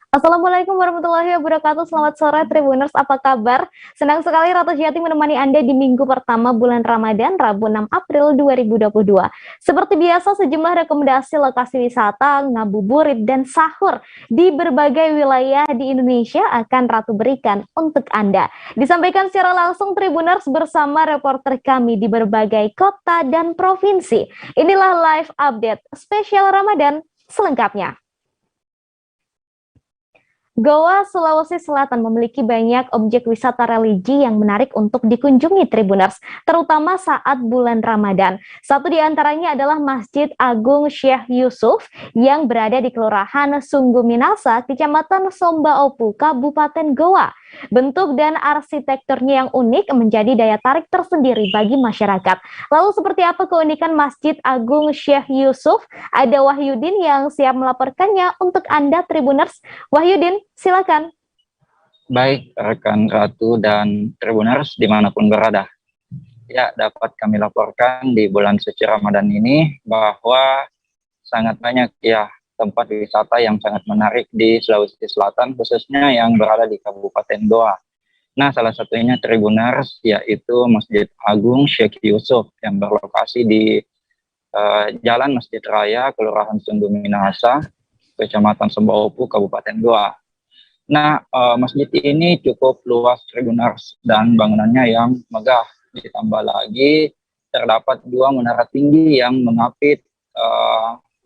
Assalamualaikum warahmatullahi wabarakatuh. Selamat sore Tribuners, apa kabar? Senang sekali Ratu Jati menemani Anda di minggu pertama bulan Ramadan, Rabu 6 April 2022. Seperti biasa, sejumlah rekomendasi lokasi wisata, ngabuburit, dan sahur di berbagai wilayah di Indonesia akan Ratu berikan untuk Anda. Disampaikan secara langsung Tribuners bersama reporter kami di berbagai kota dan provinsi. Inilah live update spesial Ramadan selengkapnya. Goa, Sulawesi Selatan memiliki banyak objek wisata religi yang menarik untuk dikunjungi Tribuners, terutama saat bulan Ramadan. Satu di antaranya adalah Masjid Agung Syekh Yusuf yang berada di Kelurahan Sungguh Minasa, Kecamatan Sombaopu, Kabupaten Goa. Bentuk dan arsitekturnya yang unik menjadi daya tarik tersendiri bagi masyarakat. Lalu seperti apa keunikan Masjid Agung Syekh Yusuf? Ada Wahyudin yang siap melaporkannya untuk Anda Tribuners. Wahyudin, silakan. Baik, rekan Ratu dan Tribuners dimanapun berada. Ya, dapat kami laporkan di bulan suci Ramadan ini bahwa sangat banyak ya tempat wisata yang sangat menarik di Sulawesi Selatan, khususnya yang berada di Kabupaten Goa. Nah, salah satunya Tribuners, yaitu Masjid Agung Syekh Yusuf yang berlokasi di Jalan Masjid Raya, Kelurahan Sungguh Minahasa, Kecamatan Sombaopu, Kabupaten Goa. Nah, masjid ini cukup luas Tribuners dan bangunannya yang megah. Ditambah lagi terdapat dua menara tinggi yang mengapit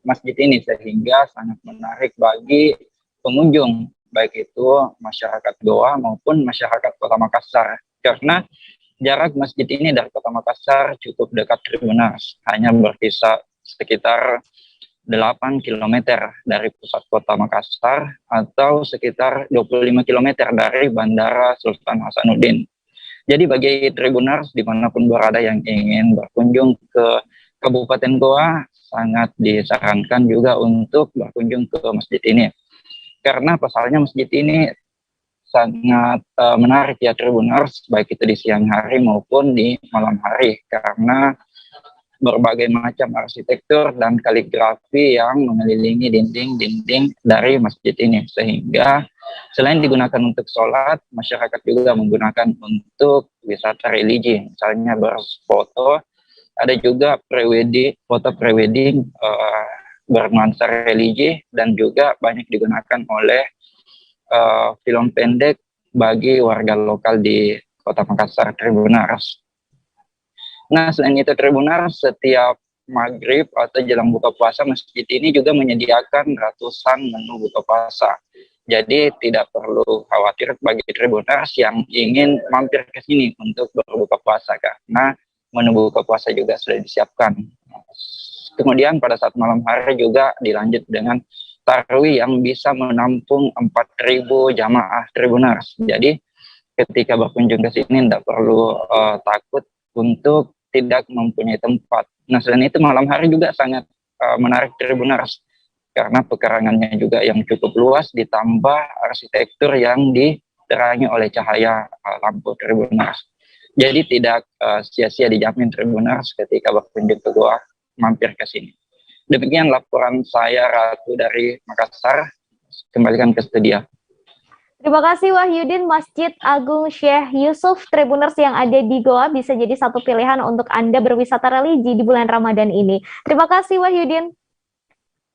masjid ini sehingga sangat menarik bagi pengunjung, baik itu masyarakat Goa maupun masyarakat Kota Makassar. Karena jarak masjid ini dari Kota Makassar cukup dekat Tribuners, hanya berkisar sekitar 8 km dari pusat kota Makassar atau sekitar 25 km dari Bandara Sultan Hasanuddin. Jadi bagi Tribuners dimanapun berada yang ingin berkunjung ke Kabupaten Goa, sangat disarankan juga untuk berkunjung ke masjid ini. Karena pasalnya masjid ini sangat menarik ya Tribuners, baik itu di siang hari maupun di malam hari. Karena berbagai macam arsitektur dan kaligrafi yang mengelilingi dinding-dinding dari masjid ini. Sehingga selain digunakan untuk sholat, masyarakat juga menggunakan untuk wisata religi. Misalnya berfoto, ada juga foto prewedding bernuansa religi, dan juga banyak digunakan oleh film pendek bagi warga lokal di Kota Makassar Tribuners. Nah, selain itu Tribuners, setiap maghrib atau jelang buka puasa, masjid ini juga menyediakan ratusan menu buka puasa. Jadi tidak perlu khawatir bagi Tribuners yang ingin mampir ke sini untuk berbuka puasa, karena menu buka puasa juga sudah disiapkan. Kemudian pada saat malam hari juga dilanjut dengan tarawih yang bisa menampung 4.000 jamaah Tribuners. Jadi ketika berkunjung ke sini tidak perlu takut untuk tidak mempunyai tempat. Nah, selain itu malam hari juga sangat menarik Tribuners karena pekarangannya juga yang cukup luas, ditambah arsitektur yang diterangi oleh cahaya lampu Tribuners. Jadi tidak sia-sia dijamin Tribuners ketika berkunjung ke Goa mampir ke sini. Demikian laporan saya, Ratu, dari Makassar. Kembalikan ke studio. Terima kasih Wahyudin. Masjid Agung Syekh Yusuf Tribuners yang ada di Goa bisa jadi satu pilihan untuk Anda berwisata religi di bulan Ramadan ini. Terima kasih Wahyudin.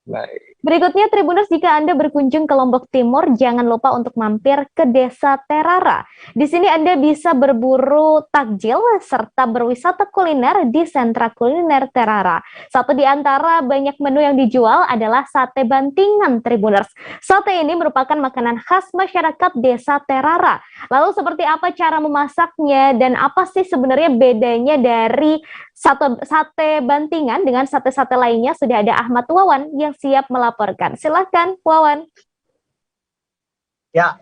Baik. Berikutnya Tribuners, jika Anda berkunjung ke Lombok Timur, jangan lupa untuk mampir ke Desa Terara. Di sini Anda bisa berburu takjil serta berwisata kuliner di sentra kuliner Terara. Satu di antara banyak menu yang dijual adalah sate bantingan Tribuners. Sate ini merupakan makanan khas masyarakat Desa Terara. Lalu seperti apa cara memasaknya dan apa sih sebenarnya bedanya dari sate bantingan dengan sate-sate lainnya? Sudah ada Ahmad Wawan yang siap melaporkan. Silakan, Wawan. Ya,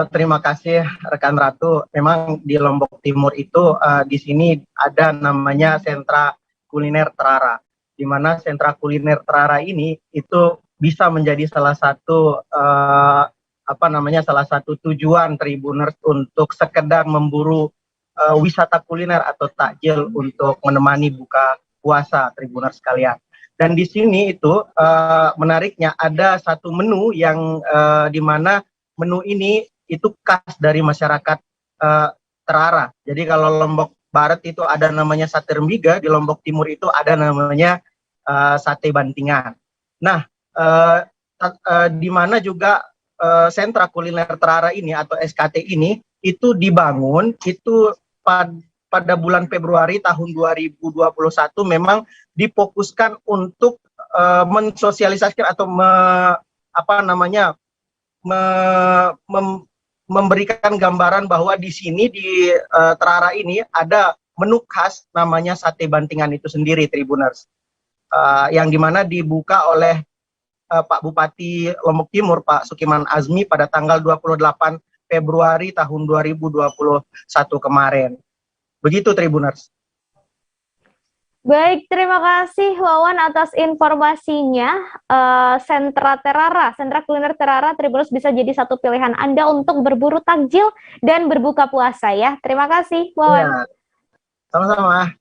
terima kasih rekan Ratu. Memang di Lombok Timur itu di sini ada namanya sentra kuliner Terara. Di mana sentra kuliner Terara ini itu bisa menjadi salah satu salah satu tujuan Tribuners untuk sekedar memburu wisata kuliner atau takjil untuk menemani buka puasa Tribuners sekalian. Dan di sini itu menariknya ada satu menu yang di mana menu ini itu khas dari masyarakat Terara. Jadi kalau Lombok Barat itu ada namanya sate rembiga, di Lombok Timur itu ada namanya sate bantingan. Nah, di mana juga sentra kuliner Terara ini atau SKT ini itu dibangun itu pada bulan Februari tahun 2021 memang difokuskan untuk mensosialisasikan atau memberikan gambaran bahwa di sini di Terara ini ada menu khas namanya sate bantingan itu sendiri, Tribuners, yang dimana dibuka oleh Pak Bupati Lombok Timur, Pak Sukiman Azmi pada tanggal 28 Februari tahun 2021 kemarin. Begitu, Tribuners. Baik, terima kasih Wawan atas informasinya. Sentra Terara, sentra kuliner Terara, Tribuners bisa jadi satu pilihan Anda untuk berburu takjil dan berbuka puasa ya. Terima kasih Wawan. Ya, sama-sama.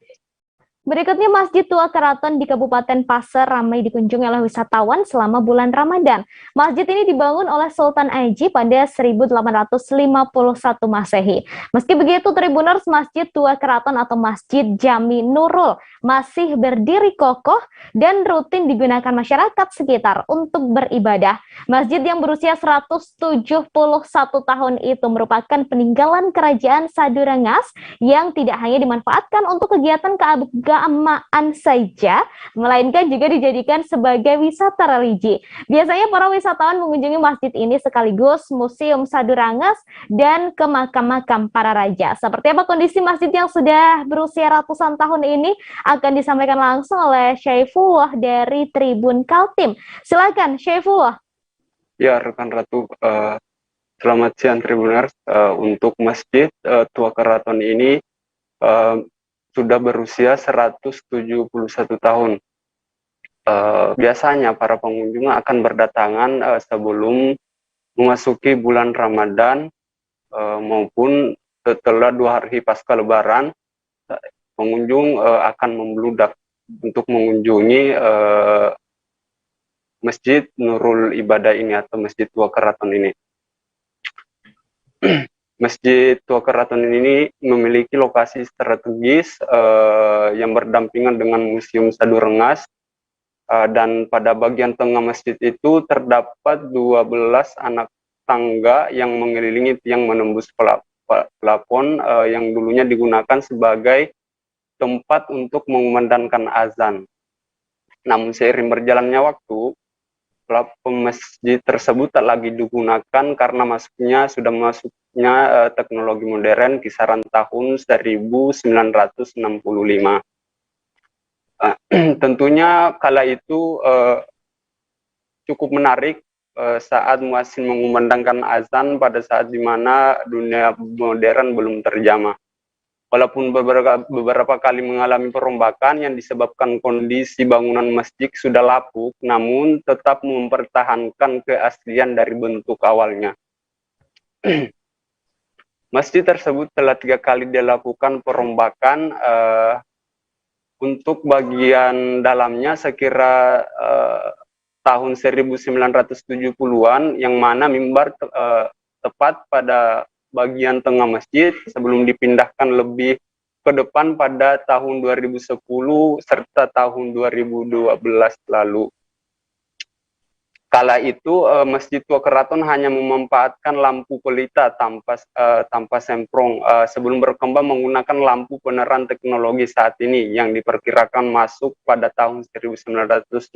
Berikutnya Masjid Tua Keraton di Kabupaten Pasir ramai dikunjungi oleh wisatawan selama bulan Ramadan. Masjid ini dibangun oleh Sultan Aji pada 1851 Masehi. Meski begitu, Tribuners, Masjid Tua Keraton atau Masjid Jami Nurul masih berdiri kokoh dan rutin digunakan masyarakat sekitar untuk beribadah. Masjid yang berusia 171 tahun itu merupakan peninggalan Kerajaan Sadurangas yang tidak hanya dimanfaatkan untuk kegiatan keagamaan saja, melainkan juga dijadikan sebagai wisata religi. Biasanya para wisatawan mengunjungi masjid ini sekaligus Museum Sadurangas dan ke makam-makam para raja. Seperti apa kondisi masjid yang sudah berusia ratusan tahun ini akan disampaikan langsung oleh Syaifullah dari Tribun Kaltim. Silakan Syaifullah. Ya, rekan Ratu, selamat siang Tribuners. Untuk Masjid Tua Keraton ini sudah berusia 171 tahun. Biasanya para pengunjung akan berdatangan sebelum memasuki bulan Ramadan maupun setelah 2 hari pasca Lebaran. Pengunjung akan membludak untuk mengunjungi Masjid Nurul Ibadah ini atau Masjid Tua Keraton ini. Masjid Tua Keraton ini memiliki lokasi strategis yang berdampingan dengan Museum Sadurangas, dan pada bagian tengah masjid itu terdapat 12 anak tangga yang mengelilingi tiang menembus plafon yang dulunya digunakan sebagai tempat untuk mengumandangkan azan. Namun seiring berjalannya waktu, plafon masjid tersebut tak lagi digunakan karena sudah masuknya teknologi modern kisaran tahun 1965. Tentunya kala itu cukup menarik saat muazzin mengumandangkan azan pada saat di mana dunia modern belum terjamah. Walaupun beberapa kali mengalami perombakan yang disebabkan kondisi bangunan masjid sudah lapuk, namun tetap mempertahankan keaslian dari bentuk awalnya. Masjid tersebut telah 3 kali dilakukan perombakan. Untuk bagian dalamnya sekira tahun 1970-an, yang mana mimbar tepat pada bagian tengah masjid sebelum dipindahkan lebih ke depan pada tahun 2010 serta tahun 2012 lalu. Kala itu Masjid Tua Keraton hanya memanfaatkan lampu pelita tanpa semprong sebelum berkembang menggunakan lampu penerangan teknologi saat ini yang diperkirakan masuk pada tahun 1969.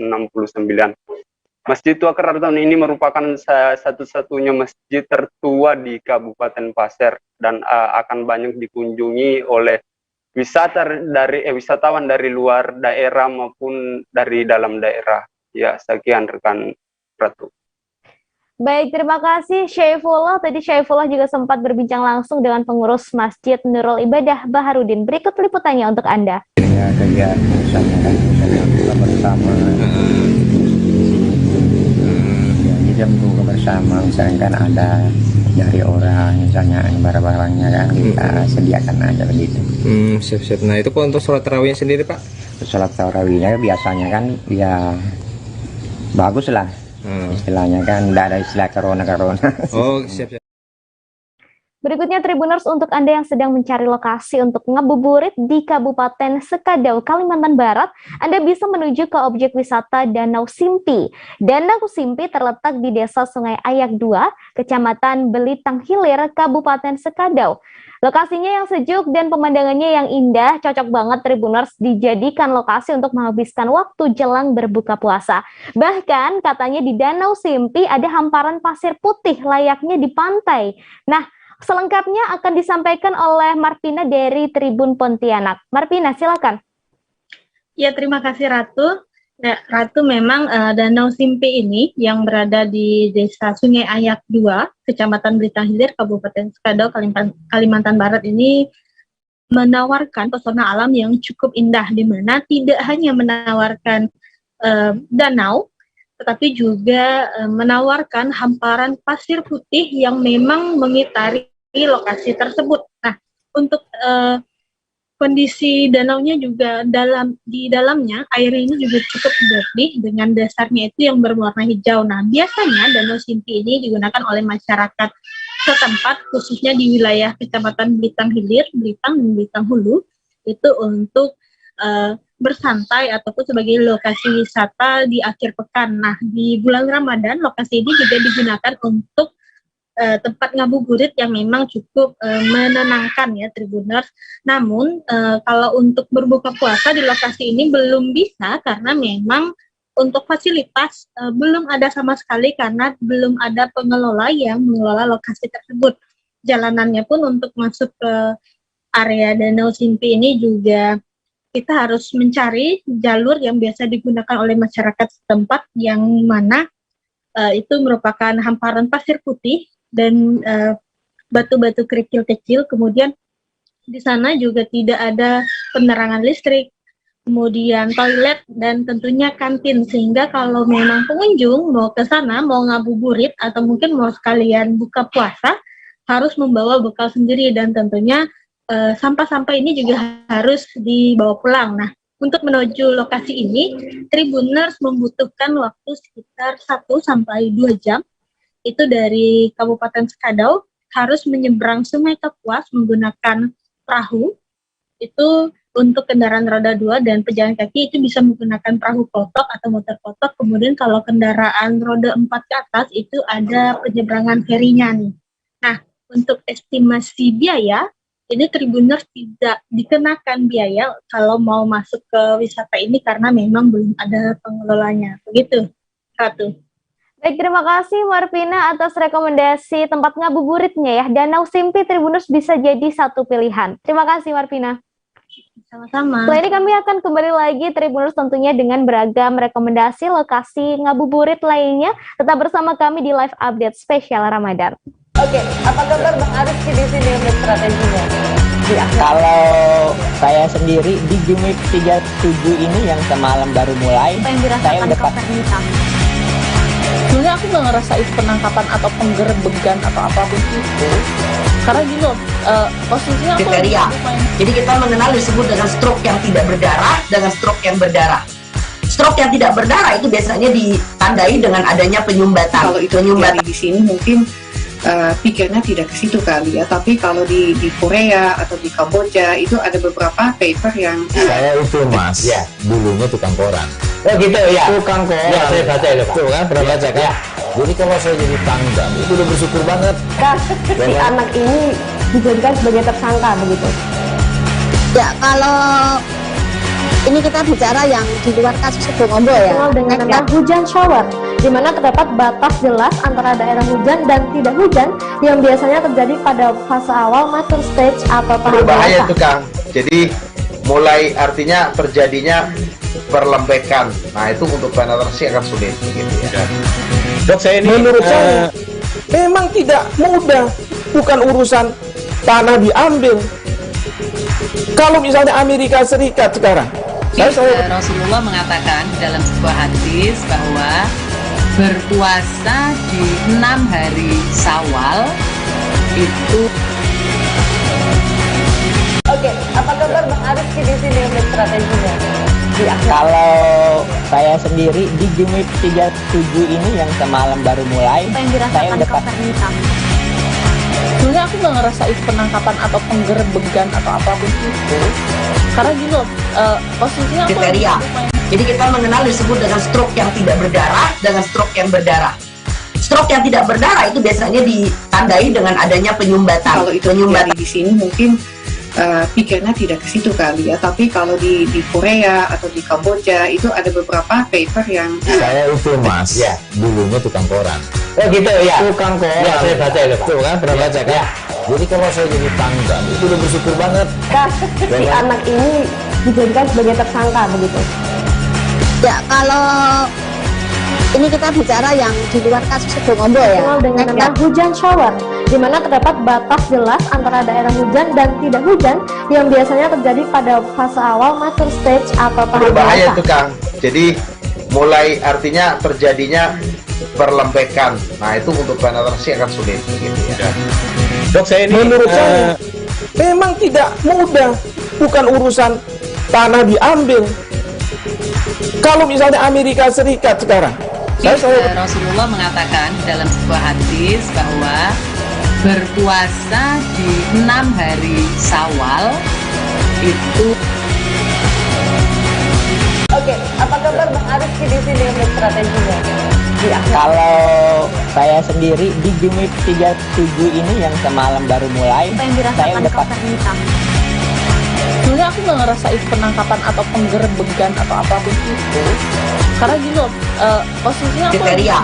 Masjid Tua Keraton ini merupakan satu-satunya masjid tertua di Kabupaten Pasir dan akan banyak dikunjungi oleh wisatawan dari luar daerah maupun dari dalam daerah. Ya, sekian rekan Ratu. Baik, terima kasih Syaifullah. Tadi Syaifullah juga sempat berbincang langsung dengan pengurus Masjid Nurul Ibadah Baharudin. Berikut liputannya untuk Anda. Ya, kegiatan misalnya kan buka bersama. Jam buka bersama misalnya kan ada dari orang misalnya barang-barangnya kan kita sediakan aja begitu. Siap-siap. Nah itu untuk sholat tarawihnya sendiri Pak? Sholat tarawihnya biasanya kan ya bagus lah. Istilahnya kan tidak ada istilah corona. Oh, siap. Berikutnya Tribuners, untuk Anda yang sedang mencari lokasi untuk ngabuburit di Kabupaten Sekadau, Kalimantan Barat, Anda bisa menuju ke objek wisata Danau Simpi. Danau Simpi terletak di Desa Sungai Ayak 2, Kecamatan Belitang Hilir, Kabupaten Sekadau. Lokasinya yang sejuk dan pemandangannya yang indah, cocok banget Tribuners dijadikan lokasi untuk menghabiskan waktu jelang berbuka puasa. Bahkan katanya di Danau Simpi ada hamparan pasir putih layaknya di pantai. Nah, selengkapnya akan disampaikan oleh Marpina dari Tribun Pontianak. Marpina, silakan. Ya, terima kasih Ratu. Nah, Ratu, memang Danau Simpi ini yang berada di Desa Sungai Ayak 2, Kecamatan Belitang Hilir, Kabupaten Sekadau, Kalimantan Barat ini menawarkan pesona alam yang cukup indah, di mana tidak hanya menawarkan danau, tetapi juga menawarkan hamparan pasir putih yang memang mengitari lokasi tersebut. Nah, untuk kondisi danaunya juga di dalamnya air ini juga cukup jernih dengan dasarnya itu yang berwarna hijau. Nah, biasanya Danau Simpi ini digunakan oleh masyarakat setempat, khususnya di wilayah Kecamatan Belitang Hilir, Belitang dan Belitang Hulu, itu untuk bersantai ataupun sebagai lokasi wisata di akhir pekan. Nah, di bulan Ramadan lokasi ini juga digunakan untuk tempat ngabuburit yang memang cukup menenangkan ya Tribuners. Namun kalau untuk berbuka puasa di lokasi ini belum bisa karena memang untuk fasilitas belum ada sama sekali karena belum ada pengelola yang mengelola lokasi tersebut. Jalanannya pun untuk masuk ke area Danau Simpi ini juga kita harus mencari jalur yang biasa digunakan oleh masyarakat setempat yang mana itu merupakan hamparan pasir putih dan batu-batu kerikil kecil. Kemudian di sana juga tidak ada penerangan listrik, kemudian toilet dan tentunya kantin, sehingga kalau memang pengunjung mau ke sana mau ngabuburit atau mungkin mau sekalian buka puasa harus membawa bekal sendiri dan tentunya sampah-sampah ini juga harus dibawa pulang. Nah, untuk menuju lokasi ini, Tribuners membutuhkan waktu sekitar 1-2 jam. Itu dari Kabupaten Sekadau, harus menyeberang Sungai Kapuas menggunakan perahu. Itu untuk kendaraan roda 2 dan pejalan kaki itu bisa menggunakan perahu kotok atau motor kotok. Kemudian kalau kendaraan roda 4 ke atas itu ada penyeberangan ferinya nih. Nah, untuk estimasi biaya, ini Tribuners tidak dikenakan biaya kalau mau masuk ke wisata ini karena memang belum ada pengelolanya. Begitu, Ratu. Baik, terima kasih Marpina atas rekomendasi tempat ngabuburitnya ya. Danau Simpi Tribuners bisa jadi satu pilihan. Terima kasih Marpina. Sama-sama. Setelah ini kami akan kembali lagi Tribuners tentunya dengan beragam rekomendasi lokasi ngabuburit lainnya. Tetap bersama kami di live update spesial Ramadan. Oke, apa kabar Bang Ariski di sini untuk strateginya? Kalau saya sendiri di Jumip 37 ini yang semalam baru mulai, saya udah pasti. Sebenarnya aku nggak ngerasa itu penangkapan atau penggerbegan atau apapun itu. Karena gini loh, posisinya aku kriteria. Jadi kita mengenal disebut dengan stroke yang tidak berdarah dengan stroke yang berdarah. Stroke yang tidak berdarah itu biasanya ditandai dengan adanya penyumbatan. Kalau itu penyumbatan di sini mungkin pikirnya tidak ke situ kali ya, tapi kalau di Korea atau di Kamboja itu ada beberapa paper yang saya itu mas ya dulunya tukang koran. Oh gitu ya, tukang koran ya, saya baca itu tuh kan pernah baca kan ya. Jadi kalau saya jadi tanggal itu udah bersyukur banget si anak ini dijadikan sebagai tersangka begitu ya. Kalau ini kita bicara yang di luar kasus Bongombo ya, dengan nama hujan shower, di mana terdapat batas jelas antara daerah hujan dan tidak hujan yang biasanya terjadi pada fase awal mature stage atau tahap berbahaya itu Kang. Jadi mulai artinya terjadinya perlembekan. Nah itu untuk penetrasi akan sulit gitu ya. Dok, saya ini menurut saya memang tidak mudah, bukan urusan tanah diambil. Kalau misalnya Amerika Serikat sekarang, Rasulullah mengatakan dalam sebuah hadis bahwa berpuasa di 6 hari Syawal itu. Oke, apa kabar Bang Ariski di sini untuk strateginya? Kalau saya sendiri di Jumip 37 ini yang semalam baru mulai, saya udah sebenarnya aku nggak ngerasa itu penangkapan atau penggerebegan atau apapun itu, karena gini loh, posisinya aku kriteria. Jadi kita mengenal disebut dengan stroke yang tidak berdarah dengan stroke yang berdarah. Stroke yang tidak berdarah itu biasanya ditandai dengan adanya penyumbatan. Kalau itu terjadi di sini mungkin pikirnya tidak ke situ kali ya, tapi kalau di Korea atau di Kamboja itu ada beberapa paper yang Saya itu mas, ya dulunya tukang koran. Oh gitu ya, Tukang koran. ya saya baca itu Pak. Tuh kan, pernah baca kan? Ya. Jadi kalau saya jadi tangga, itu udah bersyukur banget. Si anak ini dijadikan sebagai tersangka begitu. Ya, kalau ini kita bicara yang di luar kasus Bongobo ya. Dikenal dengan nama hujan shower, di mana terdapat batas jelas antara daerah hujan dan tidak hujan yang biasanya terjadi pada fase awal mature stage atau tahap Berbahaya dewasa. itu Kang. Jadi mulai artinya terjadinya perlembekan. Nah itu untuk penetrasi akan sulit gitu ya. Dok, saya ini menurut saya memang tidak mudah, bukan urusan tanah diambil. Kalau misalnya Amerika Serikat sekarang, Rasulullah mengatakan dalam sebuah hadis bahwa berpuasa di 6 hari Syawal itu. Oke, apa kabar Bang Arif di sini untuk strateginya? Kalau saya sendiri di Jumip 37 ini yang semalam baru mulai, saya udah sebenarnya aku nggak ngerasa itu penangkapan atau penggerebegan atau apapun itu, karena gini loh, posisinya aku kriteria.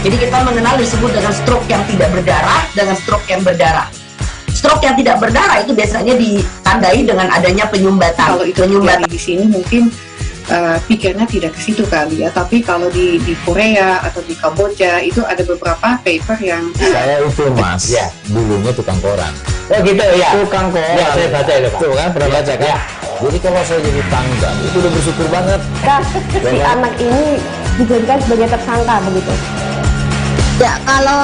Jadi kita mengenal disebut dengan stroke yang tidak berdarah dengan stroke yang berdarah. Stroke yang tidak berdarah itu biasanya ditandai dengan adanya penyumbatan. Kalau itu terjadi di sini mungkin pikirnya tidak ke situ kali ya, tapi kalau di Korea atau di Kamboja itu ada beberapa paper yang Saya itu mas, ya dulunya tukang koran. Oh gitu ya, Tukang koran. ya saya baca itu Pak. Tuh kan, pernah baca kan? Ya. Jadi kalau saya jadi tangga, itu udah bersyukur banget. Si anak ini dijadikan sebagai tersangka begitu. Ya, kalau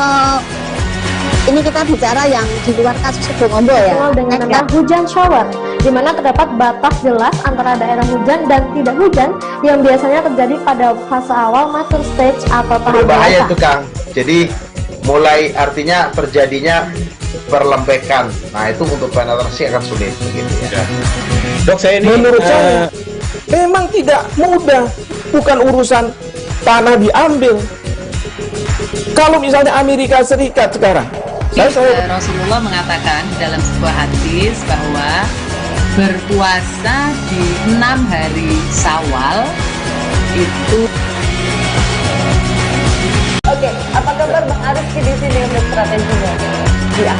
ini kita bicara yang di luar kasus Bongobo ya. Dikenal dengan nama hujan shower, di mana terdapat batas jelas antara daerah hujan dan tidak hujan yang biasanya terjadi pada fase awal mature stage atau tahap Berbahaya dewasa. itu Kang. Jadi mulai artinya terjadinya perlembekan. Nah itu untuk penetrasi akan sulit gitu ya. Dok, saya ini menurut saya memang tidak mudah, bukan urusan tanah diambil. Kalau misalnya Amerika Serikat sekarang, Rasulullah mengatakan dalam sebuah hadis bahwa berpuasa di 6 hari Syawal itu. Oke, apa kabar Bang Arif di sini untuk strateginya?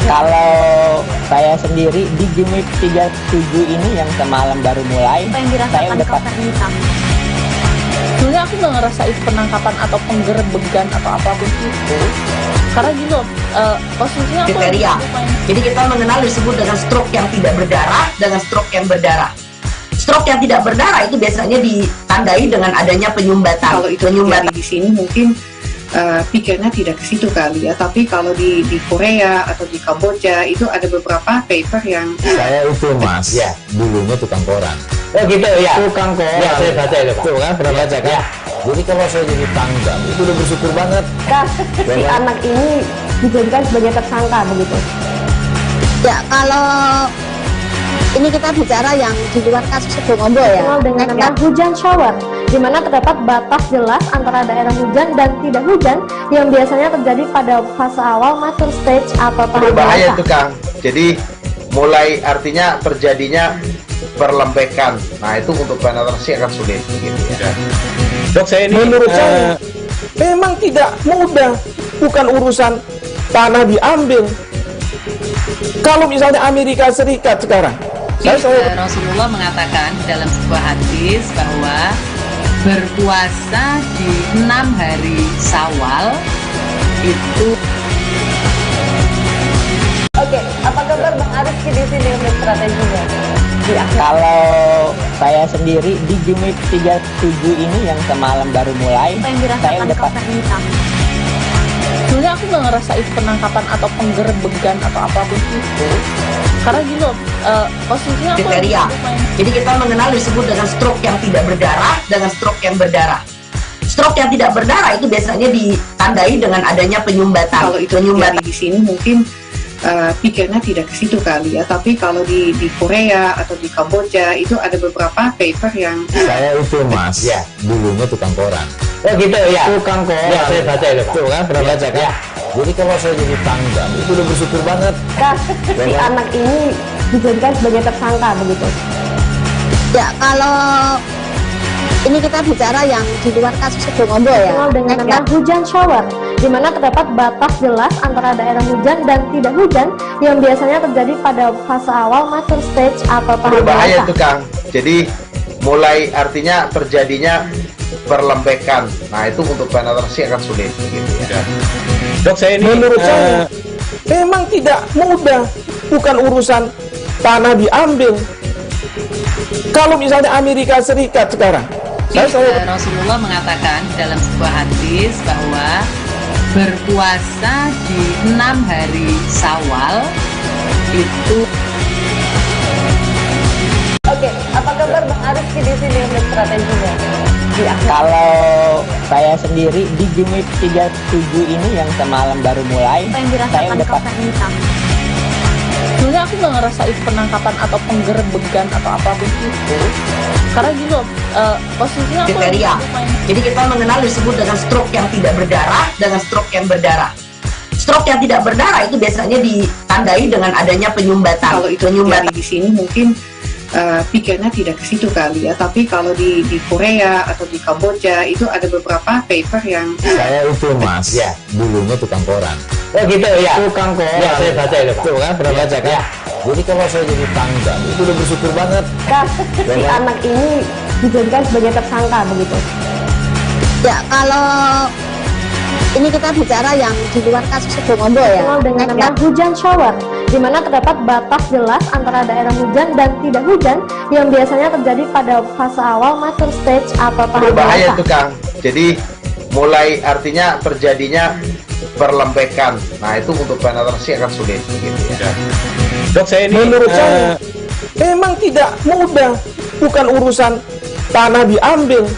Kalau saya sendiri di Jumip 37 ini yang semalam baru mulai, saya udah sebenarnya aku nggak ngerasa itu penangkapan atau penggerebegan atau apapun itu, karena gini loh, posisinya aku kriteria. Jadi kita mengenal disebut dengan stroke yang tidak berdarah dengan stroke yang berdarah. Stroke yang tidak berdarah itu biasanya ditandai dengan adanya penyumbatan. kalau itu terjadi di sini mungkin pikirnya tidak ke situ kali ya, tapi kalau di Korea atau di Kamboja itu ada beberapa paper yang Saya itu mas, ya dulunya tukang koran. Oh gitu ya, Tukang koran. ya saya baca itu Pak. Tuh kan, pernah baca kan? Ya. Jadi kalau saya jadi tangga, itu udah bersyukur banget. Si anak ini dijadikan sebagai tersangka begitu. Ya, kalau ini kita bicara yang di luar kasus Bongobo ya. Dikenal dengan nama hujan shower, di mana terdapat batas jelas antara daerah hujan dan tidak hujan yang biasanya terjadi pada fase awal mature stage atau tahap Berbahaya dewasa. itu Kang. Jadi mulai artinya terjadinya perlembekan. Nah itu untuk penetrasi akan sulit gitu ya. Dok, saya ini menurut saya memang tidak mudah, bukan urusan tanah diambil. Kalau misalnya Amerika Serikat sekarang, Rasulullah mengatakan dalam sebuah hadis bahwa berpuasa di 6 hari Syawal itu. Oke, apa kabar Bang Arif di sini untuk strateginya? Kalau saya sendiri di Jumip 37 ini yang semalam baru mulai, saya udah sebenarnya aku nggak ngerasa itu penangkapan atau penggerebegan atau apapun itu, karena gini loh, posisinya aku kriteria. Jadi kita mengenal disebut dengan stroke yang tidak berdarah dengan stroke yang berdarah. Stroke yang tidak berdarah itu biasanya ditandai dengan adanya penyumbatan. Kalau itu terjadi di sini mungkin pikirnya tidak ke situ kali ya, tapi kalau di Korea atau di Kamboja itu ada beberapa paper yang Saya itu Mas, ya, dulunya tukang koran. Oh gitu ya. Tukang koran. Ya, saya baca itu Pak. Tuh kan, pernah baca kan? Ya. Jadi kalau saya jadi tangga, itu udah bersyukur banget. Kak, si anak ini dijadikan sebagai tersangka begitu. Ya, kalau ini kita bicara yang di luar kasus Sebongombo ya. Dikenal dengan nama hujan shower, di mana terdapat batas jelas antara daerah hujan dan tidak hujan yang biasanya terjadi pada fase awal mature stage atau tahap Berbahaya dewasa. itu Kang. Jadi mulai artinya terjadinya perlembekan. Nah itu untuk penetrasi akan sulit gitu ya. Dok, saya ini menurut saya memang tidak mudah, bukan urusan tanah diambil. Kalau misalnya Amerika Serikat sekarang, Rasulullah mengatakan dalam sebuah hadis bahwa berpuasa di 6 hari Syawal itu. Oke, apa kabar Bang Arif di sini untuk strateginya? Kalau saya sendiri di Jumip 37 ini yang semalam baru mulai, saya udah Sebenarnya aku nggak ngerasain penangkapan atau penggerbegan atau apapun itu, karena gini loh, posisinya aku Kriteria. Jadi kita mengenal disebut dengan stroke yang tidak berdarah dengan stroke yang berdarah. Stroke yang tidak berdarah itu biasanya ditandai dengan adanya penyumbatan. Kalau itu terjadi di sini mungkin pikirnya tidak ke situ kali ya, tapi kalau di Korea atau di Kamboja itu ada beberapa paper yang Saya itu Mas, ya, dulunya tukang koran. Oh gitu ya. Tukang koran. Ya, saya baca itu Pak. Tuh kan, pernah baca kan? Ya. Jadi kalau saya jadi tangga, itu udah bersyukur banget. Kak, si anak ini dijadikan sebagai tersangka begitu. Ya, kalau ini kita bicara yang di luar kasus Sebongombo ya. Dikenal dengan nama hujan shower, di mana terdapat batas jelas antara daerah hujan dan tidak hujan yang biasanya terjadi pada fase awal mature stage atau tahap Berbahaya dewasa. itu Kang. Jadi mulai artinya terjadinya perlembekan. Nah itu untuk penetrasi akan sulit gitu ya. Dok, saya ini menurut saya memang tidak mudah, bukan urusan tanah diambil.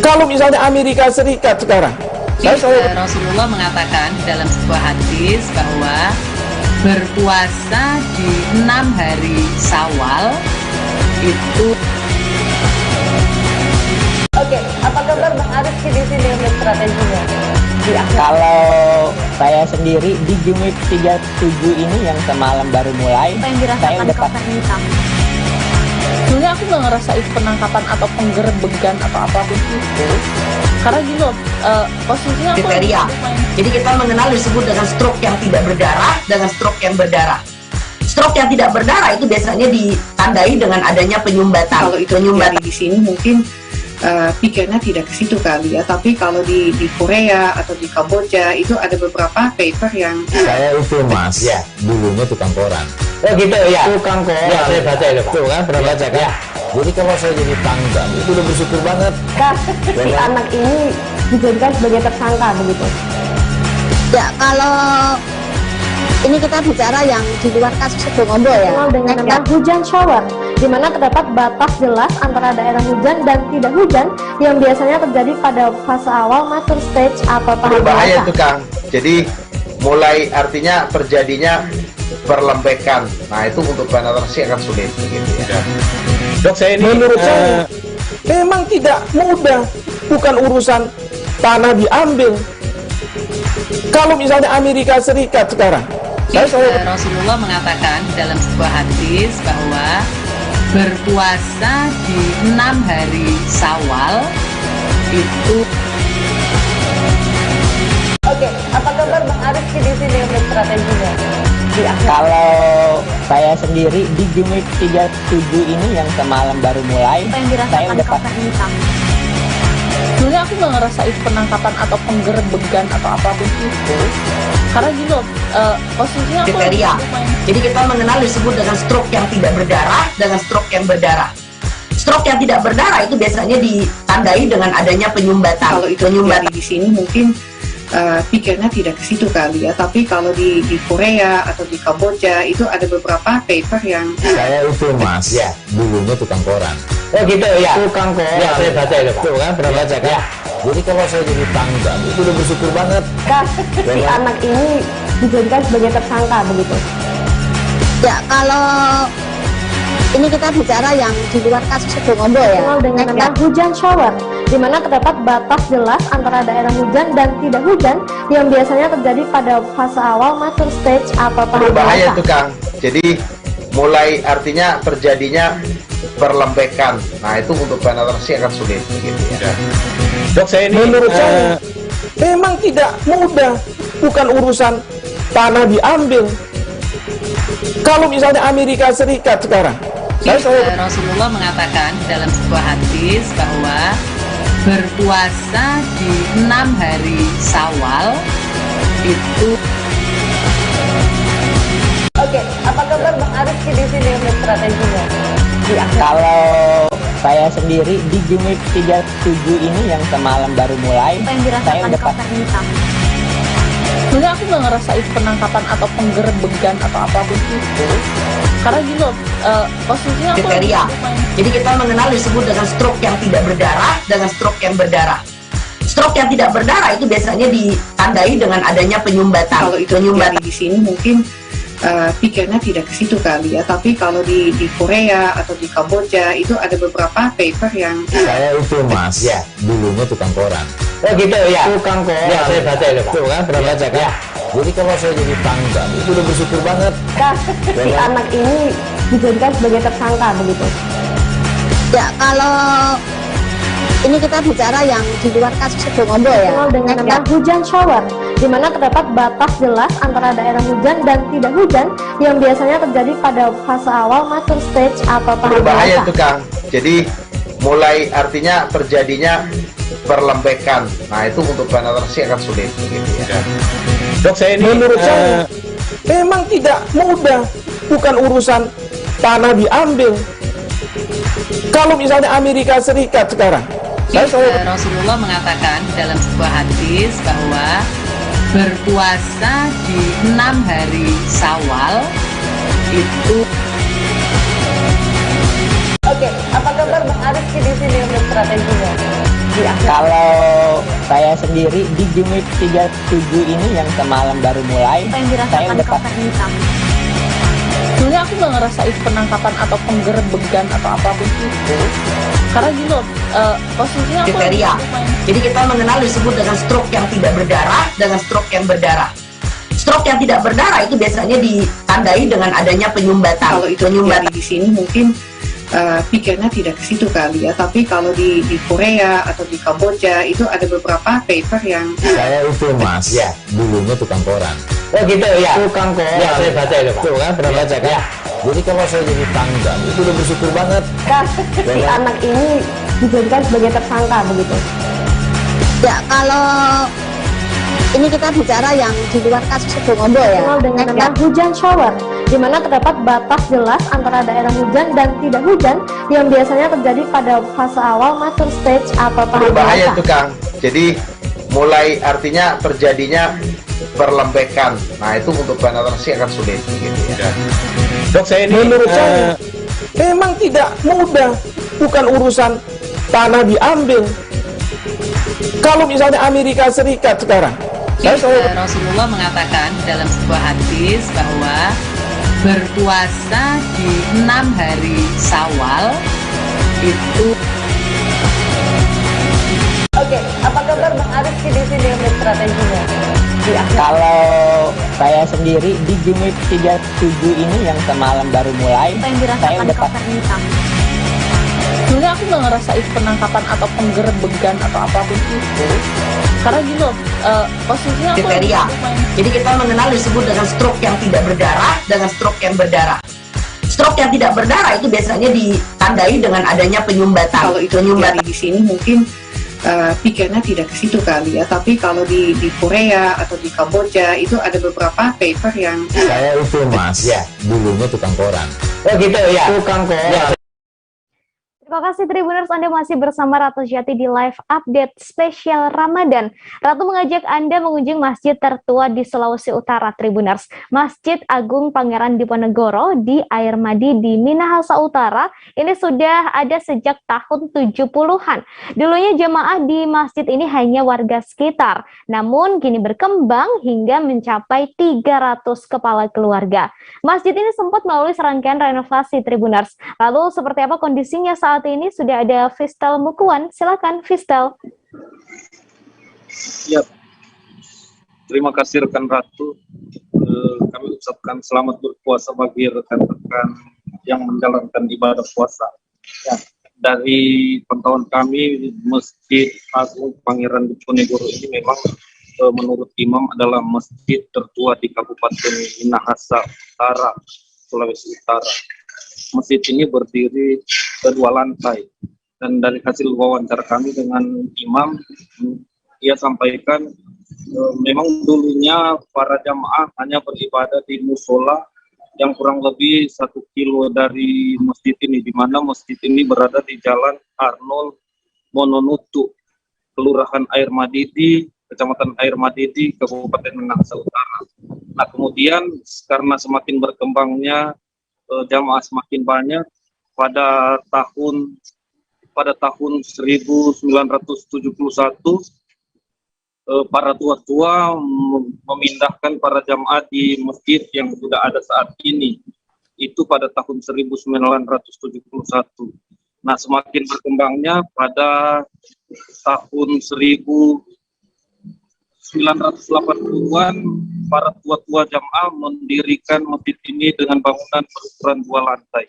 Kalau misalnya Amerika Serikat sekarang, Rasulullah mengatakan dalam sebuah hadis bahwa berpuasa di 6 hari Syawal itu. Oke, apa kabar Bang Arif di sini untuk strateginya? Kalau saya sendiri di Jumip 37 ini yang semalam baru mulai, saya udah Sebenarnya aku nggak ngerasain penangkapan atau penggerbegan atau apapun itu, karena gini loh, posisinya aku Kriteria. Jadi kita mengenal disebut dengan stroke yang tidak berdarah dengan stroke yang berdarah. Stroke yang tidak berdarah itu biasanya ditandai dengan adanya penyumbatan. Kalau itu terjadi di sini mungkin pikirnya tidak ke situ kali ya, tapi kalau di Korea atau di Kamboja itu ada beberapa paper yang Saya itu Mas, ya, dulunya tukang koran. Oh gitu ya. Tukang koran. Ya, saya baca itu Pak. Tuh kan, pernah baca kan? Ya. Jadi kalau saya jadi tangga, itu udah bersyukur banget. Kak, si anak ini dijadikan sebagai tersangka begitu. Ya, kalau ini kita bicara yang di luar kasus Sebongombo ya. Dikenal dengan nama hujan shower, di mana terdapat batas jelas antara daerah hujan dan tidak hujan yang biasanya terjadi pada fase awal mature stage atau tahap Berbahaya dewasa. itu Kang. Jadi mulai artinya terjadinya perlembekan. Nah itu untuk penetrasi akan sulit gitu ya. Dok, saya ini menurut saya memang tidak mudah, bukan urusan tanah diambil. Kalau misalnya Amerika Serikat sekarang, Rasulullah mengatakan dalam sebuah hadis bahwa berpuasa di 6 hari Syawal itu. Oke, apa kabar Bang Arif di sini untuk strateginya? Kalau saya sendiri di Jumip 37 ini yang semalam baru mulai, saya udah Sebenarnya aku nggak ngerasain penangkapan atau penggerbegan atau apapun itu, karena gini loh, posisinya aku Kriteria. Jadi kita mengenal disebut dengan stroke yang tidak berdarah dengan stroke yang berdarah. Stroke yang tidak berdarah itu biasanya ditandai dengan adanya penyumbatan. Kalau itu terjadi di sini mungkin pikirnya tidak ke situ kali ya, tapi kalau di Korea atau di Kamboja itu ada beberapa paper yang Saya itu Mas, ya, dulunya tukang koran. Oh gitu ya. Tukang koran. Ya saya baca itu Pak. Tuh kan, pernah baca kan? Ya. Jadi kalau saya jadi pangdam itu udah bersyukur banget. Si anak ini dijadikan sebagai tersangka begitu. Ya, kalau ini kita bicara yang di luar kasus Sebongondo ya. Dikenal dengan nama hujan shower, di mana terdapat batas jelas antara daerah hujan dan tidak hujan yang biasanya terjadi pada fase awal mature stage atau tahap Berbahaya dewasa. itu Kang. Jadi mulai artinya terjadinya perlembekan. Nah itu untuk penetrasi akan sulit gitu ya. Dok, saya ini menurut saya memang tidak mudah, bukan urusan tanah diambil. Kalau misalnya Amerika Serikat sekarang, Rasulullah mengatakan dalam sebuah hadis bahwa berpuasa di 6 hari Syawal itu. Oke, apa kabar Bang Ariski di sini untuk strateginya? Kalau saya sendiri di Jumip 37 ini yang semalam baru mulai, Apa yang saya dirasakan udah Kak Fernita? Sebenarnya aku nggak ngerasain penangkapan atau penggerebegan atau apapun itu, karena gini loh, posisinya aku Kriteria. Jadi kita mengenal disebut dengan stroke yang tidak berdarah dengan stroke yang berdarah. Stroke yang tidak berdarah itu biasanya ditandai dengan adanya penyumbatan. Kalau itu terjadi di sini mungkin pikirnya tidak ke situ kali ya, tapi kalau di Korea atau di Kamboja itu ada beberapa paper yang Saya itu Mas, ya dulunya tukang koran. Oh gitu ya. Tukang koran. Ya saya baca itu Pak. Tuh kan, pernah baca kan? Ya. Jadi kalau saya jadi pangdam itu udah bersyukur banget. Si anak ini dijadikan sebagai tersangka begitu. Ya, kalau ini kita bicara yang di luar kasus Sebongondo ya. Dikenal dengan nama hujan shower, di mana terdapat batas jelas antara daerah hujan dan tidak hujan yang biasanya terjadi pada fase awal mature stage atau tahap Berbahaya dewasa. itu Kang. Jadi mulai artinya terjadinya perlembekan. Nah itu untuk penetrasi akan sulit gitu ya. Dok, saya ini menurut saya memang tidak mudah, bukan urusan tanah diambil. Kalau misalnya Amerika Serikat sekarang, Rasulullah mengatakan dalam sebuah hadis bahwa berpuasa di 6 hari Syawal itu. Oke, apa kabar Bang Ariski di sini untuk strateginya? Kalau saya sendiri di Jumip 37 ini yang semalam baru mulai, Apa yang saya dirasakan udah Kak Fernita? sebenarnya aku nggak ngerasain penangkapan atau penggerebegan atau apapun itu, karena gini loh, posisinya aku Kriteria. Jadi kita mengenal disebut dengan stroke yang tidak berdarah dengan stroke yang berdarah. Stroke yang tidak berdarah itu biasanya ditandai dengan adanya penyumbatan. kalau itu terjadi di sini mungkin pikirnya tidak ke situ kali ya, tapi kalau di Korea atau di Kamboja itu ada beberapa paper yang Saya itu Mas, ya dulunya tukang koran. Oh gitu ya. Tukang koran. Ya, saya baca itu Pak. Tuh kan, pernah baca kan? Ya. Jadi kalau saya jadi pangdam itu udah bersyukur banget. Si anak ini dijadikan sebagai tersangka begitu. Ya, kalau ini kita bicara yang di luar kasus Sebongondo ya. Dikenal dengan nama hujan shower, di mana terdapat batas jelas antara daerah hujan dan tidak hujan yang biasanya terjadi pada fase awal mature stage atau tahap Berbahaya dewasa. itu Kang. Jadi mulai artinya terjadinya perlembekan. Nah itu untuk penetrasi akan sulit gitu ya. Dok, saya ini menurut saya memang tidak mudah, bukan urusan tanah diambil. Kalau misalnya Amerika Serikat sekarang, Rasulullah mengatakan dalam sebuah hadis bahwa berpuasa di 6 hari Syawal itu. Oke, apa kabar Bang Ariski di sini untuk strateginya? Kalau saya sendiri di Jumip 37 ini yang semalam baru mulai, Apa yang saya dirasakan udah Kak Fernita? sebenarnya aku nggak ngerasain penangkapan atau penggerebegan atau apapun itu, karena gini loh, posisinya aku Kriteria. Jadi kita mengenal disebut dengan stroke yang tidak berdarah dengan stroke yang berdarah. Stroke yang tidak berdarah itu biasanya ditandai dengan adanya penyumbatan. kalau itu terjadi di sini mungkin pikirnya tidak ke situ kali ya, tapi kalau di Korea atau di Kamboja itu ada beberapa paper yang Saya itu Mas, ya dulunya tukang koran. Oh gitu ya. Tukang koran. Ya. Terima kasih Tribuners, Anda masih bersama Ratu Jati di live update spesial Ramadan. Ratu mengajak Anda mengunjungi masjid tertua di Sulawesi Utara, Tribuners. Masjid Agung Pangeran Diponegoro di Air Madi di Minahasa Utara ini sudah ada sejak tahun 70-an. Dulunya jemaah di masjid ini hanya warga sekitar, namun kini berkembang hingga mencapai 300 kepala keluarga. Masjid ini sempat melalui serangkaian renovasi, Tribuners. Lalu seperti apa kondisinya saat ini? Sudah ada Fistel Mukuan, silakan Fistel. Ya, terima kasih rekan Ratu. Kami ucapkan selamat berpuasa bagi rekan-rekan yang menjalankan ibadah puasa. Ya, dari pantauan kami, Masjid Agung Pangeran Diponegoro ini memang menurut Imam adalah masjid tertua di Kabupaten Minahasa Utara, Sulawesi Utara. Masjid ini berdiri kedua lantai, dan dari hasil wawancara kami dengan Imam, ia sampaikan memang dulunya para jamaah hanya beribadah di musola yang kurang lebih 1 kilo dari masjid ini, di mana masjid ini berada di Jalan Arnold Mononutu, Kelurahan Air Madidi, Kecamatan Air Madidi, Kabupaten Minahasa Utara. Nah, kemudian karena semakin berkembangnya jamaah semakin banyak, pada tahun 1971 para tua-tua memindahkan para jamaah di masjid yang sudah ada saat ini, itu pada tahun 1971. Nah, semakin berkembangnya pada tahun 1980-an para tua-tua jamaah mendirikan masjid ini dengan bangunan berukuran 2 lantai.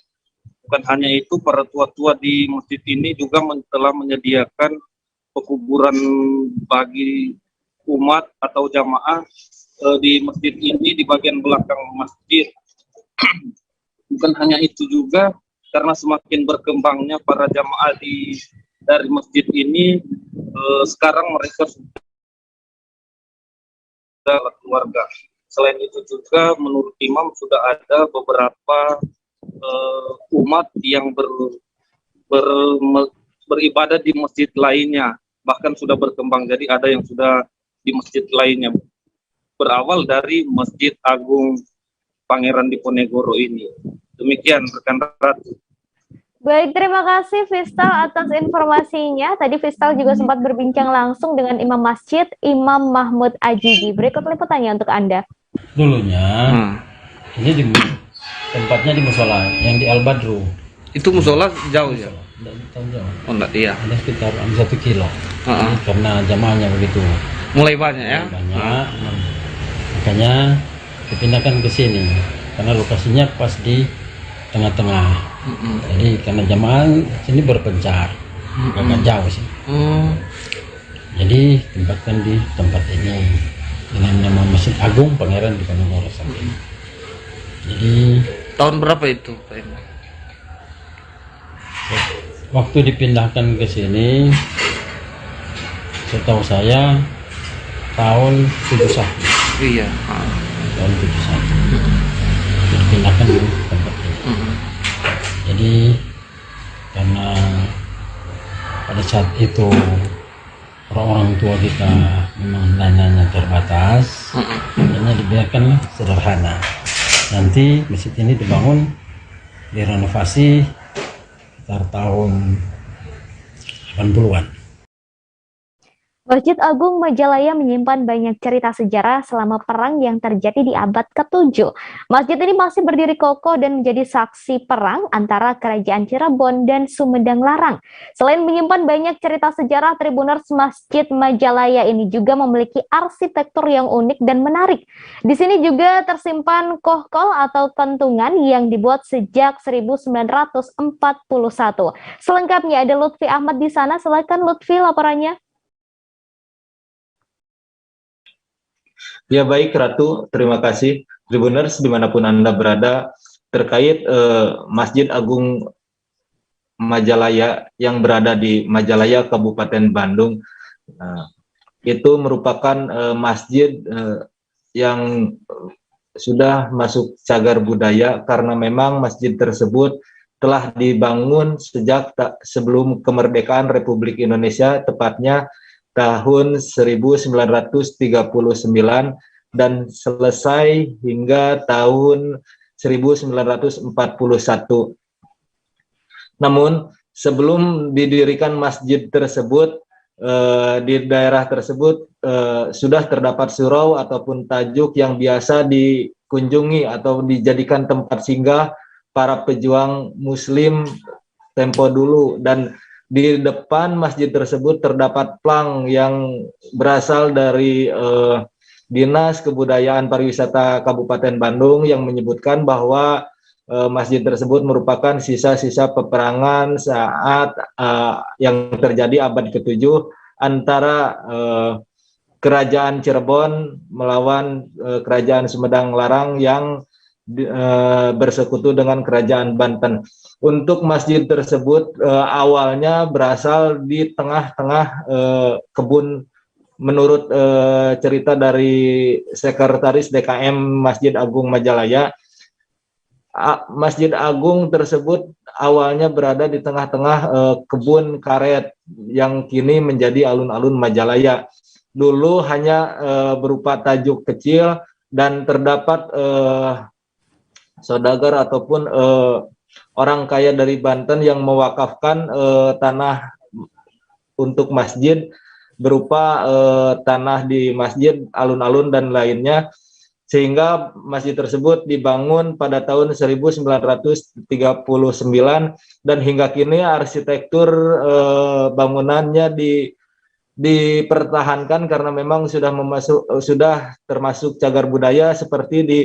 Bukan hanya itu, para tua-tua di masjid ini juga telah menyediakan pekuburan bagi umat atau jamaah di masjid ini di bagian belakang masjid. Bukan hanya itu juga, karena semakin berkembangnya para jamaah dari masjid ini, sekarang mereka sudah keluarga. Selain itu juga menurut Imam sudah ada beberapa umat yang beribadah di masjid lainnya, bahkan sudah berkembang, jadi ada yang sudah di masjid lainnya, berawal dari Masjid Agung Pangeran Diponegoro ini. Demikian rekan Ratu. Baik, terima kasih Fistel atas informasinya. Tadi Fistel juga sempat berbincang langsung dengan Imam Masjid, Imam Mahmud Ajibi. Berikut liputannya untuk Anda. Dulunya, ini tempatnya di musola, yang di Al-Badru. Itu musola jauh ya? Jauh. Oh, enggak, iya. Ada sekitar 1 kilo. Karena jamaahnya begitu. Mulai banyak ya? Banyak. Makanya dipindahkan ke sini. Karena lokasinya pas di tengah-tengah. Jadi karena jamaah sini berpencar, agak jauh sih. Jadi tempatkan di tempat ini dengan nama Masjid Agung Pangeran Diponegoro ini. Jadi tahun berapa itu, Pak Imam? Waktu dipindahkan ke sini, setahu saya tahun 71. Iya. Tahun 71. Dipindahkan di tempat ini. Jadi karena pada saat itu orang-orang tua kita memang dananya terbatas, hanya dibiarkan sederhana. Nanti masjid ini dibangun, direnovasi sekitar tahun 80-an. Masjid Agung Majalaya menyimpan banyak cerita sejarah selama perang yang terjadi di abad ke-7. Masjid ini masih berdiri kokoh dan menjadi saksi perang antara Kerajaan Cirebon dan Sumedang Larang. Selain menyimpan banyak cerita sejarah, Tribuners, Masjid Majalaya ini juga memiliki arsitektur yang unik dan menarik. Di sini juga tersimpan kohkol atau kentungan yang dibuat sejak 1941. Selengkapnya ada Lutfi Ahmad di sana. Silakan Lutfi laporannya. Ya baik Ratu, terima kasih. Tribuners dimanapun Anda berada, terkait Masjid Agung Majalaya yang berada di Majalaya, Kabupaten Bandung, itu merupakan masjid yang sudah masuk cagar budaya karena memang masjid tersebut telah dibangun sejak sebelum kemerdekaan Republik Indonesia, tepatnya tahun 1939 dan selesai hingga tahun 1941. Namun sebelum didirikan masjid tersebut, di daerah tersebut sudah terdapat surau ataupun tajuk yang biasa dikunjungi atau dijadikan tempat singgah para pejuang Muslim tempo dulu, dan di depan masjid tersebut terdapat plang yang berasal dari Dinas Kebudayaan Pariwisata Kabupaten Bandung yang menyebutkan bahwa masjid tersebut merupakan sisa-sisa peperangan saat yang terjadi abad ke-7 antara Kerajaan Cirebon melawan Kerajaan Sumedang Larang yang bersekutu dengan Kerajaan Banten. Untuk masjid tersebut awalnya berasal di tengah-tengah kebun. Menurut cerita dari Sekretaris DKM Masjid Agung Majalaya, Masjid Agung tersebut awalnya berada di tengah-tengah kebun karet yang kini menjadi alun-alun Majalaya. Dulu hanya berupa tajuk kecil dan terdapat saudagar ataupun orang kaya dari Banten yang mewakafkan tanah untuk masjid berupa tanah di masjid, alun-alun dan lainnya, sehingga masjid tersebut dibangun pada tahun 1939 dan hingga kini arsitektur bangunannya dipertahankan karena memang sudah termasuk cagar budaya. Seperti di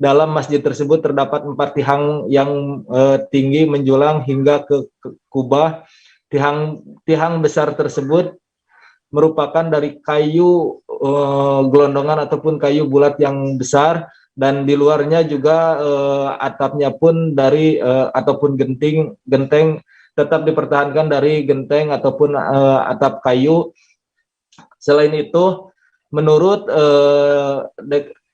dalam masjid tersebut terdapat 4 tiang yang tinggi menjulang hingga ke kubah. Tiang besar tersebut merupakan dari kayu gelondongan ataupun kayu bulat yang besar, dan di luarnya juga atapnya pun dari ataupun genteng tetap dipertahankan dari genteng ataupun atap kayu. Selain itu, menurut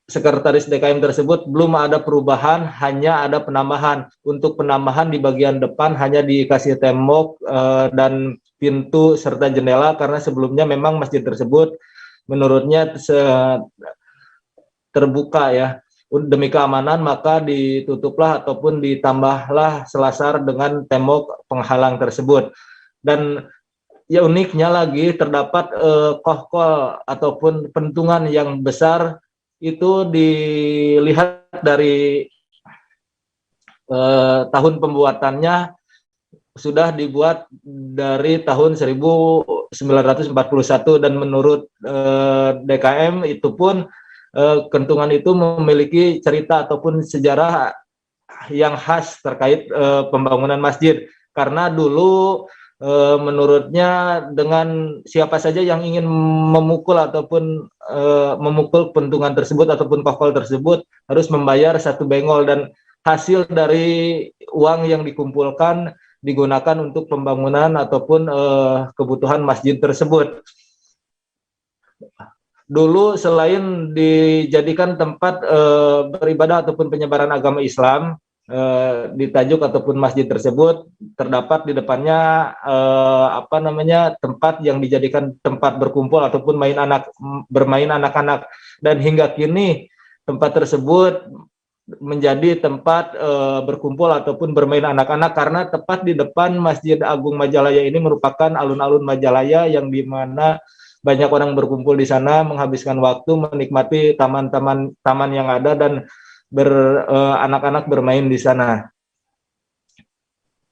Sekretaris DKM tersebut belum ada perubahan, hanya ada penambahan. Untuk penambahan di bagian depan hanya dikasih tembok dan pintu serta jendela, karena sebelumnya memang masjid tersebut menurutnya terbuka ya. Demi keamanan maka ditutuplah ataupun ditambahlah selasar dengan tembok penghalang tersebut. Dan ya uniknya lagi terdapat kohkol ataupun pentungan yang besar, itu dilihat dari tahun pembuatannya sudah dibuat dari tahun 1941, dan menurut DKM itu pun kentungan itu memiliki cerita ataupun sejarah yang khas terkait pembangunan masjid, karena dulu menurutnya dengan siapa saja yang ingin memukul ataupun memukul pentungan tersebut ataupun kohkol tersebut harus membayar 1 bengol, dan hasil dari uang yang dikumpulkan digunakan untuk pembangunan ataupun kebutuhan masjid tersebut. Dulu selain dijadikan tempat beribadah ataupun penyebaran agama Islam, di tajuk ataupun masjid tersebut terdapat di depannya tempat yang dijadikan tempat berkumpul ataupun bermain anak-anak, dan hingga kini tempat tersebut menjadi tempat berkumpul ataupun bermain anak-anak, karena tepat di depan Masjid Agung Majalaya ini merupakan alun-alun Majalaya yang dimana banyak orang berkumpul di sana, menghabiskan waktu, menikmati taman yang ada, dan anak-anak bermain di sana.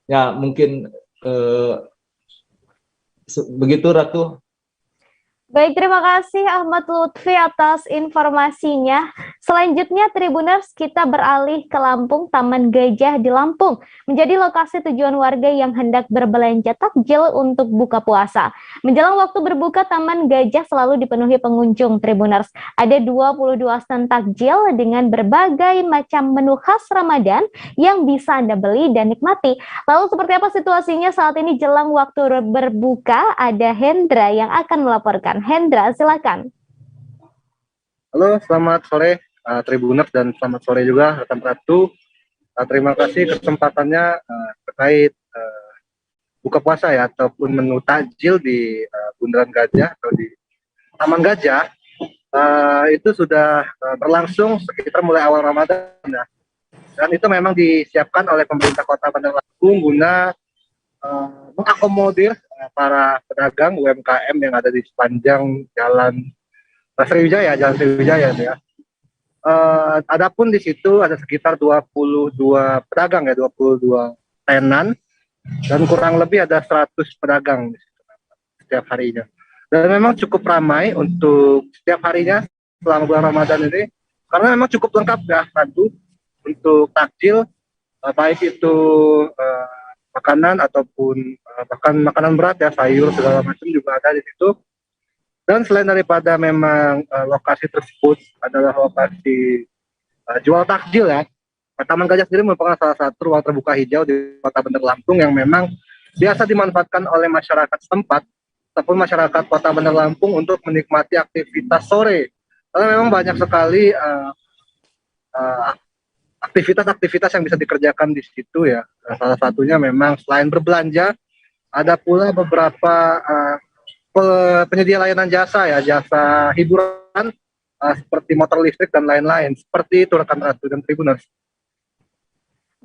Ya mungkin begitu Ratu. Baik, terima kasih Ahmad Lutfi atas informasinya. Selanjutnya Tribuners, kita beralih ke Lampung. Taman Gajah di Lampung menjadi lokasi tujuan warga yang hendak berbelanja takjil untuk buka puasa. Menjelang waktu berbuka, Taman Gajah selalu dipenuhi pengunjung Tribuners. Ada 22 stand takjil dengan berbagai macam menu khas Ramadan yang bisa Anda beli dan nikmati. Lalu seperti apa situasinya saat ini jelang waktu berbuka? Ada Hendra yang akan melaporkan. Hendra, silakan. Halo, selamat sore Tribuners, dan selamat sore juga rekan Ratu. Terima kasih kesempatannya terkait buka puasa ya ataupun menu takjil di Bundaran Gajah atau di Taman Gajah. Itu sudah berlangsung sekitar mulai awal Ramadan ya. Dan itu memang disiapkan oleh pemerintah Kota Bandar Lampung guna mengakomodir para pedagang UMKM yang ada di sepanjang Jalan Sriwijaya ya. Adapun di situ ada sekitar 22 pedagang ya, 22 tenan, dan kurang lebih ada 100 pedagang di situ setiap harinya. Dan memang cukup ramai untuk setiap harinya selama bulan Ramadan ini, karena memang cukup lengkap ya Ratu untuk takjil, baik itu makanan ataupun bahkan makanan berat ya, sayur segala macam juga ada di situ. Dan selain daripada memang lokasi tersebut adalah lokasi jual takjil ya, Taman Gajah sendiri merupakan salah satu ruang terbuka hijau di Kota Bandar Lampung yang memang biasa dimanfaatkan oleh masyarakat setempat ataupun masyarakat Kota Bandar Lampung untuk menikmati aktivitas sore. Karena memang banyak sekali aktivitas-aktivitas yang bisa dikerjakan di situ ya. Salah satunya memang selain berbelanja, ada pula beberapa penyedia layanan jasa ya, jasa hiburan seperti motor listrik dan lain-lain. Seperti itu rekan Ratu dan Tribuners.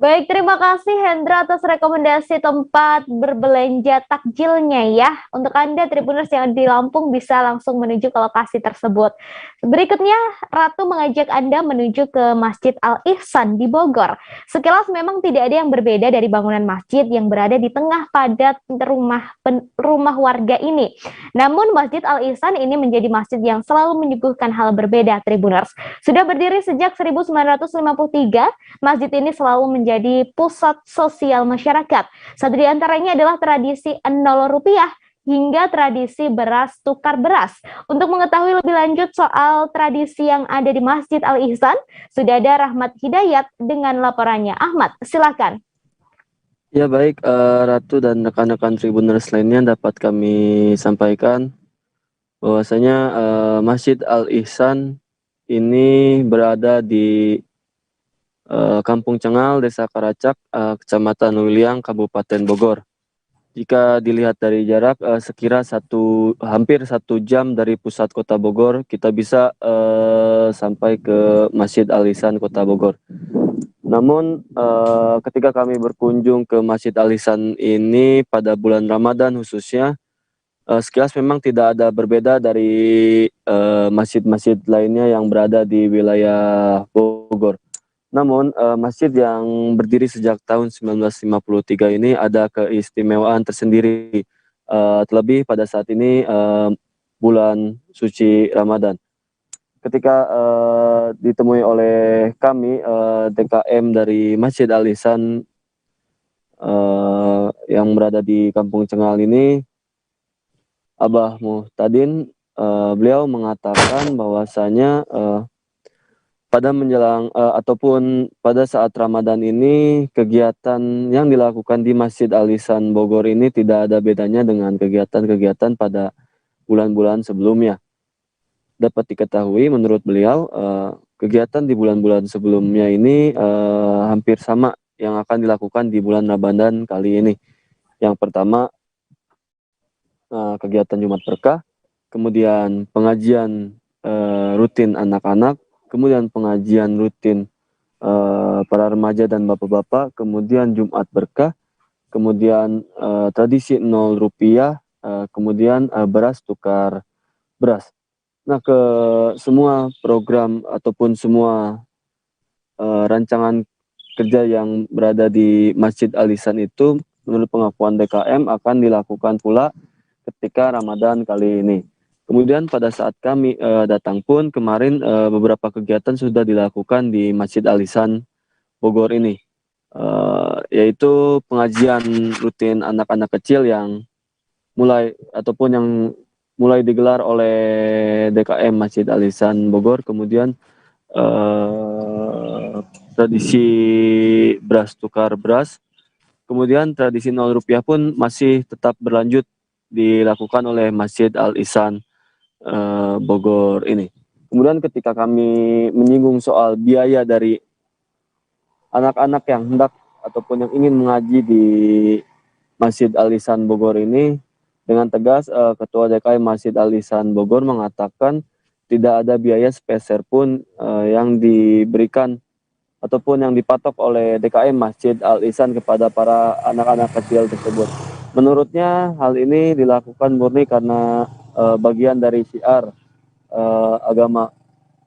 Baik, terima kasih Hendra atas rekomendasi tempat berbelanja takjilnya ya. Untuk Anda Tribuners yang di Lampung bisa langsung menuju ke lokasi tersebut. Berikutnya, Ratu mengajak Anda menuju ke Masjid Al-Ihsan di Bogor. Sekilas memang tidak ada yang berbeda dari bangunan masjid yang berada di tengah padat rumah warga ini. Namun Masjid Al-Ihsan ini menjadi masjid yang selalu menyuguhkan hal berbeda Tribuners. Sudah berdiri sejak 1953, masjid ini selalu menjadi pusat sosial masyarakat. Satu di antaranya adalah tradisi 0 rupiah hingga tradisi beras tukar beras. Untuk mengetahui lebih lanjut soal tradisi yang ada di Masjid Al-Ihsan, sudah ada Rahmat Hidayat dengan laporannya. Ahmad, silakan. Ya baik, Ratu dan rekan-rekan Tribuners lainnya dapat kami sampaikan bahwasanya Masjid Al-Ihsan ini berada di Kampung Cengal, Desa Karacak, Kecamatan Wiliang, Kabupaten Bogor. Jika dilihat dari jarak sekira hampir 1 jam dari pusat kota Bogor, kita bisa sampai ke Masjid Al-Ihsan Kota Bogor. Namun ketika kami berkunjung ke Masjid Al-Ihsan ini pada bulan Ramadan khususnya, sekilas memang tidak ada berbeda dari masjid-masjid lainnya yang berada di wilayah Bogor. Namun masjid yang berdiri sejak tahun 1953 ini ada keistimewaan tersendiri, terlebih pada saat ini bulan suci Ramadan. Ketika ditemui oleh kami DKM dari Masjid Al-Ihsan yang berada di Kampung Cengal ini, Abah Muhtadin, beliau mengatakan bahwasanya pada menjelang ataupun pada saat Ramadan ini, kegiatan yang dilakukan di Masjid Al-Ihsan Bogor ini tidak ada bedanya dengan kegiatan-kegiatan pada bulan-bulan sebelumnya. Dapat diketahui menurut beliau, kegiatan di bulan-bulan sebelumnya ini hampir sama yang akan dilakukan di bulan Ramadan kali ini. Yang pertama, kegiatan Jumat Berkah, kemudian pengajian rutin anak-anak, kemudian pengajian rutin para remaja dan bapak-bapak, kemudian Jumat Berkah, kemudian tradisi 0 rupiah, kemudian beras tukar beras. Nah, ke semua program ataupun semua rancangan kerja yang berada di Masjid Al-Ihsan itu menurut pengakuan DKM akan dilakukan pula ketika Ramadan kali ini. Kemudian pada saat kami datang pun kemarin beberapa kegiatan sudah dilakukan di Masjid Al-Ihsan Bogor ini, yaitu pengajian rutin anak-anak kecil yang mulai digelar oleh DKM Masjid Al-Ihsan Bogor, kemudian tradisi beras tukar beras, kemudian tradisi 0 rupiah pun masih tetap berlanjut dilakukan oleh Masjid Al-Ihsan Bogor ini. Kemudian ketika kami menyinggung soal biaya dari anak-anak yang hendak ataupun yang ingin mengaji di Masjid Al-Ihsan Bogor ini, dengan tegas Ketua DKM Masjid Al-Ihsan Bogor mengatakan tidak ada biaya sepeser pun yang diberikan ataupun yang dipatok oleh DKM Masjid Al-Ihsan kepada para anak-anak kecil tersebut. Menurutnya hal ini dilakukan murni karena bagian dari syiar agama.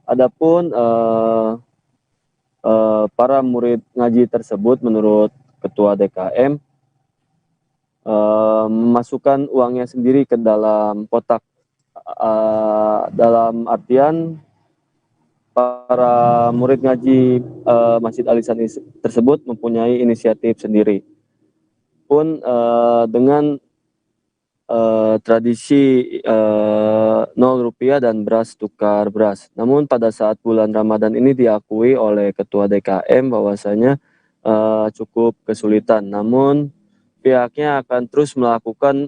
Adapun para murid ngaji tersebut menurut Ketua DKM memasukkan uangnya sendiri ke dalam kotak, dalam artian para murid ngaji Masjid Al-Ihsan tersebut mempunyai inisiatif sendiri. Pun dengan tradisi 0 rupiah dan beras tukar beras. Namun pada saat bulan Ramadan ini diakui oleh Ketua DKM bahwasanya cukup kesulitan. Namun pihaknya akan terus melakukan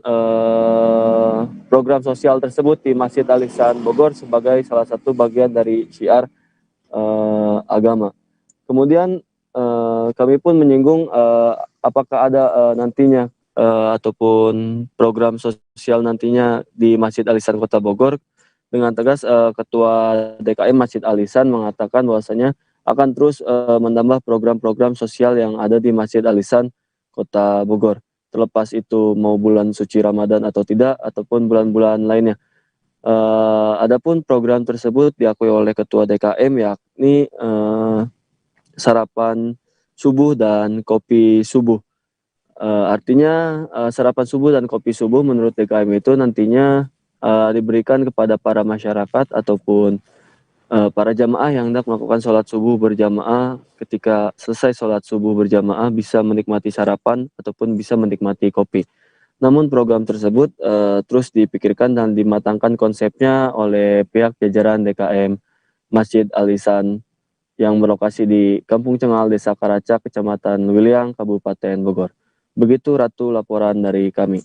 program sosial tersebut di Masjid Al-Ihsan Bogor sebagai salah satu bagian dari syiar agama. Kemudian kami pun menyinggung apakah ada nantinya ataupun program sosial nantinya di Masjid Al-Ihsan Kota Bogor. Dengan tegas Ketua DKM Masjid Al-Ihsan mengatakan bahwasanya akan terus menambah program-program sosial yang ada di Masjid Al-Ihsan Kota Bogor. Terlepas itu mau bulan suci Ramadan atau tidak, ataupun bulan-bulan lainnya. Adapun program tersebut diakui oleh Ketua DKM yakni sarapan subuh dan kopi subuh. Artinya sarapan subuh dan kopi subuh menurut DKM itu nantinya diberikan kepada para masyarakat ataupun para jamaah yang hendak melakukan sholat subuh berjamaah. Ketika selesai sholat subuh berjamaah bisa menikmati sarapan ataupun bisa menikmati kopi. Namun program tersebut terus dipikirkan dan dimatangkan konsepnya oleh pihak jajaran DKM Masjid Al-Ihsan yang berlokasi di Kampung Cengal, Desa Karaca, Kecamatan Wiliang, Kabupaten Bogor. Begitu Ratu laporan dari kami.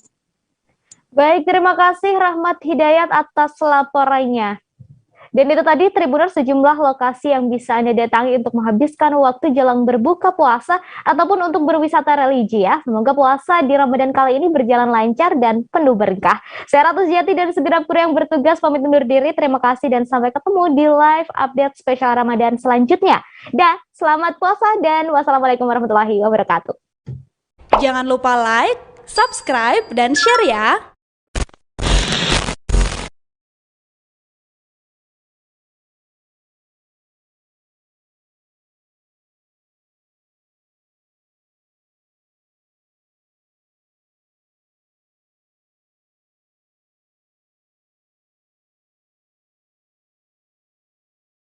Baik, terima kasih Rahmat Hidayat atas laporannya. Dan itu tadi Tribuners sejumlah lokasi yang bisa Anda datangi untuk menghabiskan waktu jelang berbuka puasa ataupun untuk berwisata religi ya. Semoga puasa di Ramadan kali ini berjalan lancar dan penuh berkah. Saya Ratu Sejati dan segenap kru yang bertugas pamit undur diri. Terima kasih dan sampai ketemu di live update spesial Ramadan selanjutnya. Dan selamat puasa dan wassalamualaikum warahmatullahi wabarakatuh. Jangan lupa like, subscribe, dan share ya.